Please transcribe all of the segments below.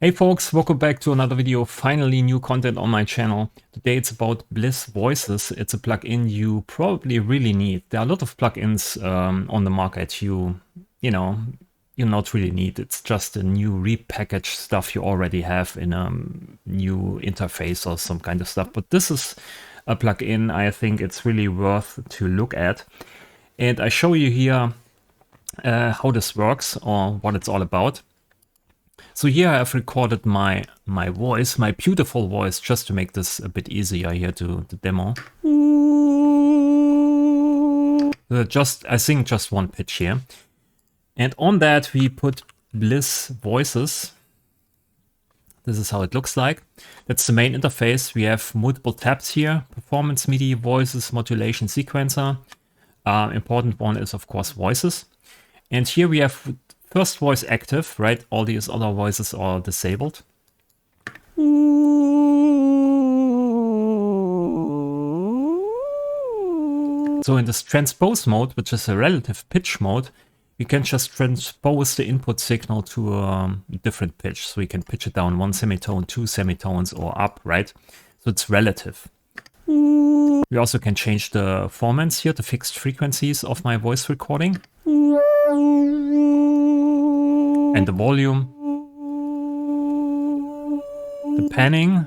Hey folks, welcome back to another video. Finally new content on my channel. Today it's about Bliss Voices. It's a plugin you probably really need. There are a lot of plugins on the market you not really need. It's just a new repackaged stuff you already have in a new interface or some kind of stuff. But this is a plugin I think it's really worth to look at. And I show you here how this works or what it's all about. So here I've recorded my voice, my beautiful voice, just to make this a bit easier here to demo. I sing just one pitch here. And on that we put Bliss Voices. This is how it looks like. That's the main interface. We have multiple tabs here: performance, MIDI, voices, modulation, sequencer. Important one is of course voices. And here we have first voice active, right? All these other voices are disabled. So in this transpose mode, which is a relative pitch mode, we can just transpose the input signal to a different pitch. So we can pitch it down 1 semitone, 2 semitones, or up, right? So it's relative. We also can change the formants here, the fixed frequencies of my voice recording. And the volume, the panning.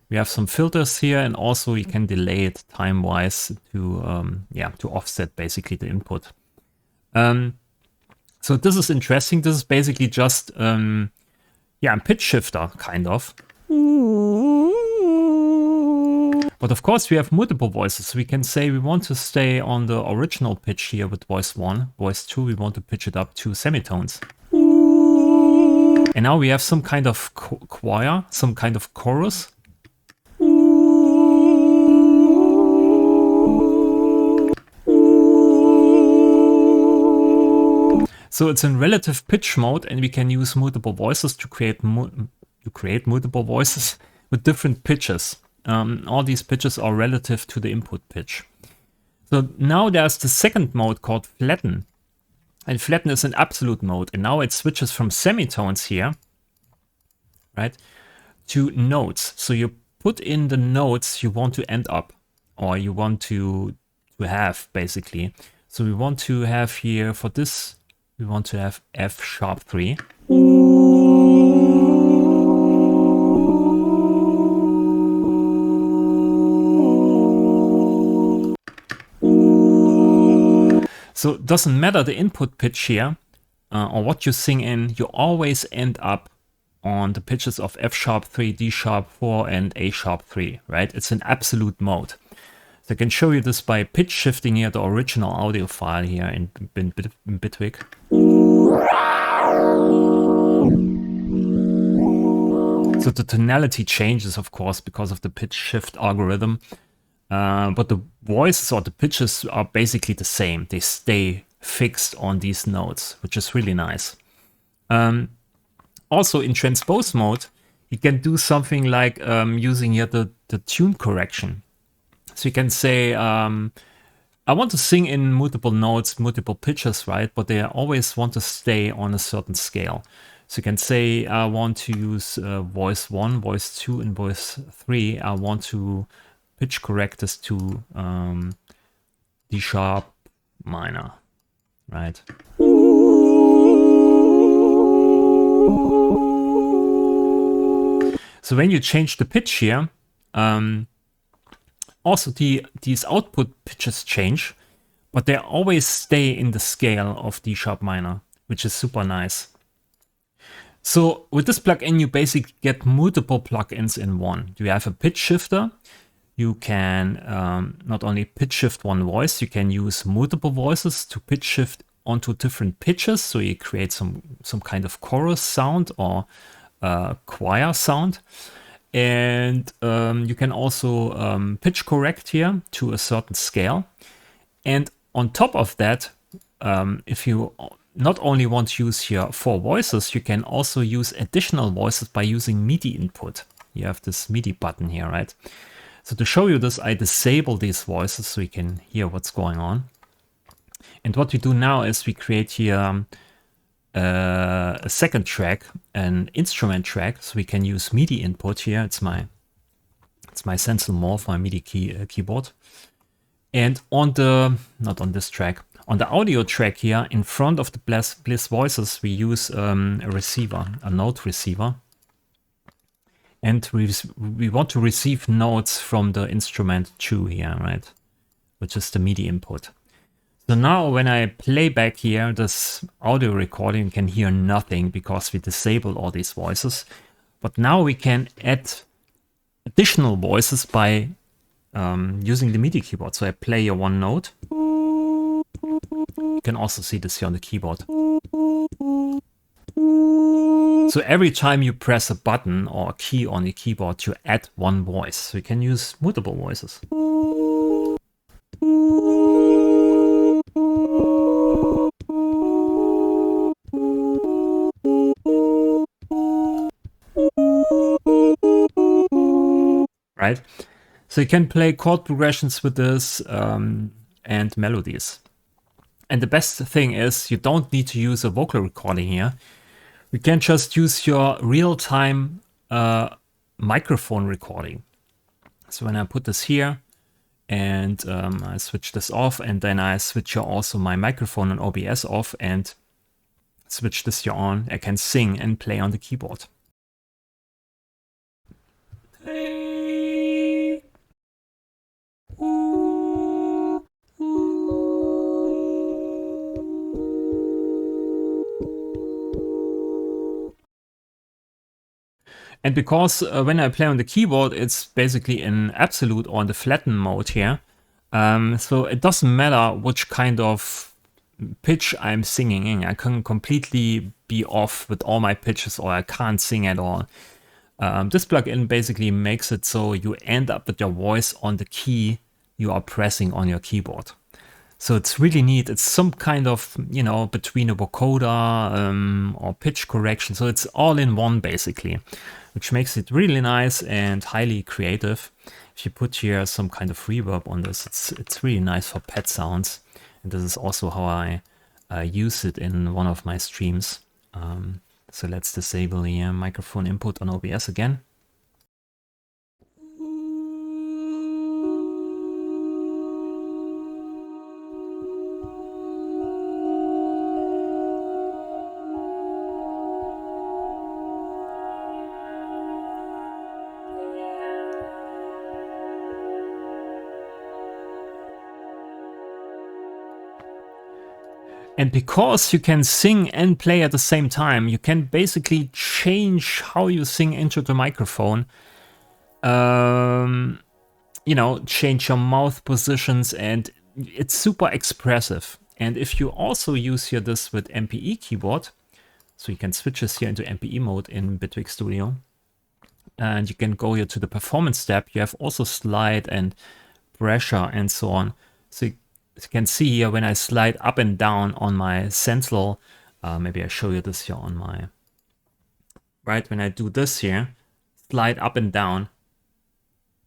We have some filters here, and also you can delay it time-wise to offset basically the input. So this is interesting. This is basically just a pitch shifter kind of. But of course we have multiple voices. We can say we want to stay on the original pitch here with voice 1. Voice 2, we want to pitch it up 2 semitones. And now we have some kind of choir, some kind of chorus. So it's in relative pitch mode, and we can use multiple voices to create multiple voices with different pitches. All these pitches are relative to the input pitch. So now there's the second mode called flatten. And flatten is an absolute mode, and now it switches from semitones here, right, to notes. So you put in the notes you want to end up, or you want to have, basically. So we want to have here, for this, we want to have F#3. So it doesn't matter the input pitch here or what you sing in, you always end up on the pitches of F#3, D#4, and A#3, right? It's an absolute mode. So I can show you this by pitch shifting here the original audio file here in Bitwig. So the tonality changes, of course, because of the pitch shift algorithm. But the voices or the pitches are basically the same. They stay fixed on these notes, which is really nice. Also in transpose mode, you can do something like using here the tune correction. So you can say, I want to sing in multiple notes, multiple pitches, right? But they always want to stay on a certain scale. So you can say, I want to use voice 1, voice 2, and voice 3. I want to pitch correct this to D# minor, right? So when you change the pitch here, also these output pitches change, but they always stay in the scale of D# minor, which is super nice. So with this plugin, you basically get multiple plugins in one. You have a pitch shifter. You can not only pitch shift one voice, you can use multiple voices to pitch shift onto different pitches. So you create some kind of chorus sound or choir sound. And you can also pitch correct here to a certain scale. And on top of that, if you not only want to use here 4 voices, you can also use additional voices by using MIDI input. You have this MIDI button here, right? So to show you this, I disable these voices so you can hear what's going on. And what we do now is we create here a second track, an instrument track, so we can use MIDI input here. It's my Stencil Morph, my MIDI keyboard. And on the, not on this track, on the audio track here, in front of the Bliss voices, we use a receiver, a note receiver. And we want to receive notes from the instrument 2 here, right? Which is the MIDI input. So now when I play back here, this audio recording, you can hear nothing because we disable all these voices. But now we can add additional voices by using the MIDI keyboard. So I play a one note. You can also see this here on the keyboard. So every time you press a button or a key on the keyboard, you add one voice. So you can use multiple voices. Right? So you can play chord progressions with this and melodies. And the best thing is you don't need to use a vocal recording here. You can just use your real-time microphone recording. So when I put this here and I switch this off, and then I switch here also my microphone and OBS off and switch this here on, I can sing and play on the keyboard. And because when I play on the keyboard, it's basically in absolute or in the flatten mode here. So it doesn't matter which kind of pitch I'm singing in. I can completely be off with all my pitches, or I can't sing at all. This plugin basically makes it so you end up with your voice on the key you are pressing on your keyboard. So it's really neat. It's some kind of, you know, between a vocoder or pitch correction. So it's all in one basically, which makes it really nice and highly creative. If you put here some kind of reverb on this, it's really nice for pet sounds. And this is also how I use it in one of my streams. So let's disable the microphone input on OBS again. And because you can sing and play at the same time, you can basically change how you sing into the microphone. You know, change your mouth positions, and it's super expressive. And if you also use here this with MPE keyboard, so you can switch this here into MPE mode in Bitwig Studio, and you can go here to the performance tab. You have also slide and pressure and so on. So you can see here when I slide up and down on my Stencil, maybe I show you this here on my, right, when I do this here, slide up and down,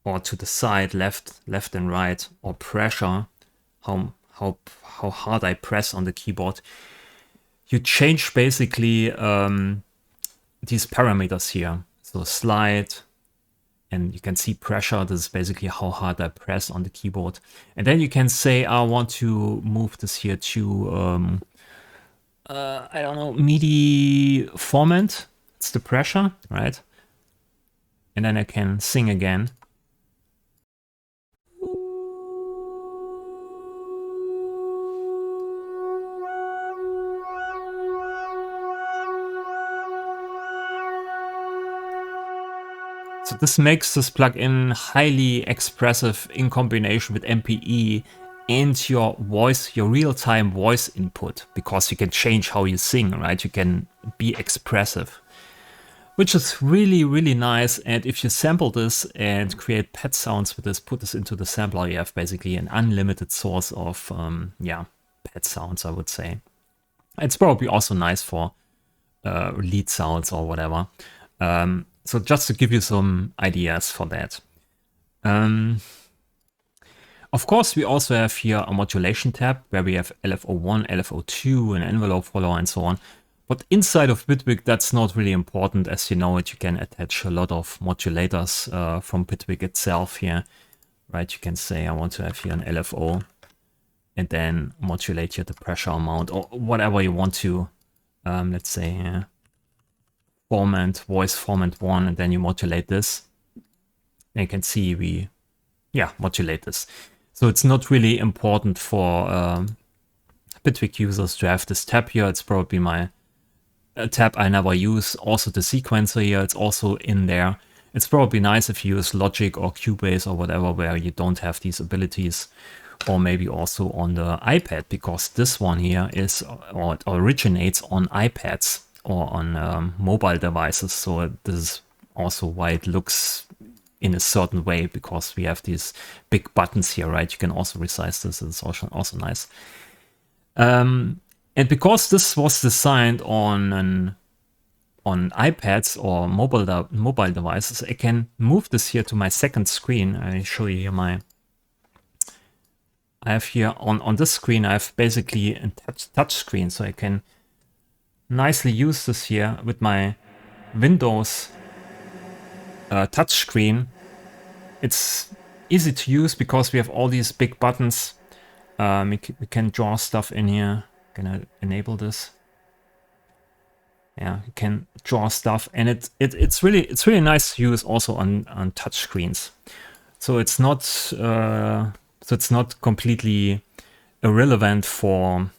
or to the side, left and right, or pressure, how hard I press on the keyboard, you change basically these parameters here. So slide, and you can see pressure. This is basically how hard I press on the keyboard. And then you can say, I want to move this here to, I don't know, MIDI format. It's the pressure, right? And then I can sing again. So this makes this plugin highly expressive in combination with MPE and your voice, your real-time voice input, because you can change how you sing, right? You can be expressive, which is really, really nice. And if you sample this and create pet sounds with this, put this into the sampler, you have basically an unlimited source of, yeah, pet sounds, I would say. It's probably also nice for lead sounds or whatever. So just to give you some ideas for that. Of course, we also have here a modulation tab where we have LFO1, LFO2, an envelope follower, and so on. But inside of Bitwig, that's not really important. As you know it, you can attach a lot of modulators from Bitwig itself here, right? You can say I want to have here an LFO and then modulate here the pressure amount or whatever you want to, let's say voice format 1, and then you modulate this. And you can see we, modulate this. So it's not really important for Bitwig users to have this tab here. It's probably my tab I never use. Also the sequencer here, it's also in there. It's probably nice if you use Logic or Cubase or whatever where you don't have these abilities, or maybe also on the iPad, because this one here is, or it originates on iPads or on mobile devices. So this is also why it looks in a certain way, because we have these big buttons here, right? You can also resize this. It's also nice. And because this was designed on iPads or mobile devices, I can move this here to my second screen. I show you here I have here on this screen, I have basically a touch screen, so I can nicely use this here with my Windows touch screen. It's easy to use because we have all these big buttons. We can draw stuff in here. Gonna enable this. Yeah, you can draw stuff, and it's really nice to use also on touch screens. So it's not completely irrelevant for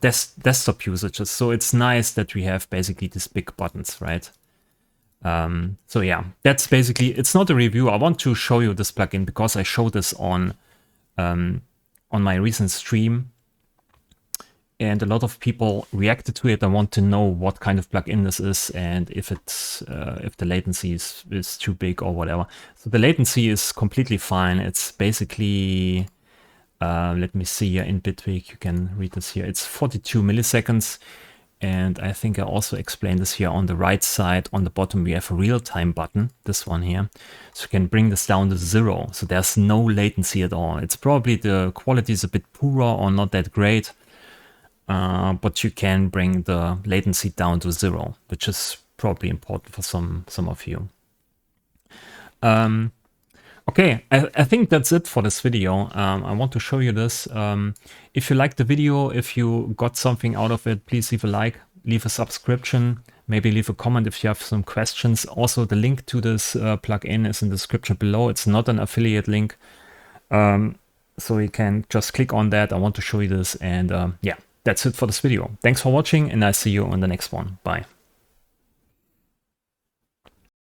desktop usages. So it's nice that we have basically these big buttons, right? So yeah, that's basically, it's not a review. I want to show you this plugin because I showed this on my recent stream, and a lot of people reacted to it. I want to know what kind of plugin this is and if it's if the latency is too big or whatever. So the latency is completely fine. It's basically let me see here in Bitwig. You can read this here. It's 42 milliseconds. And I think I also explained this here on the right side. On the bottom, we have a real-time button, this one here. So you can bring this down to 0. So there's no latency at all. It's probably the quality is a bit poorer or not that great. But you can bring the latency down to 0, which is probably important for some of you. Okay, I think that's it for this video. I want to show you this. If you liked the video, if you got something out of it, please leave a like, leave a subscription, maybe leave a comment if you have some questions. Also, the link to this plugin is in the description below. It's not an affiliate link, so you can just click on that. I want to show you this, and yeah, that's it for this video. Thanks for watching, and I'll see you on the next one. Bye.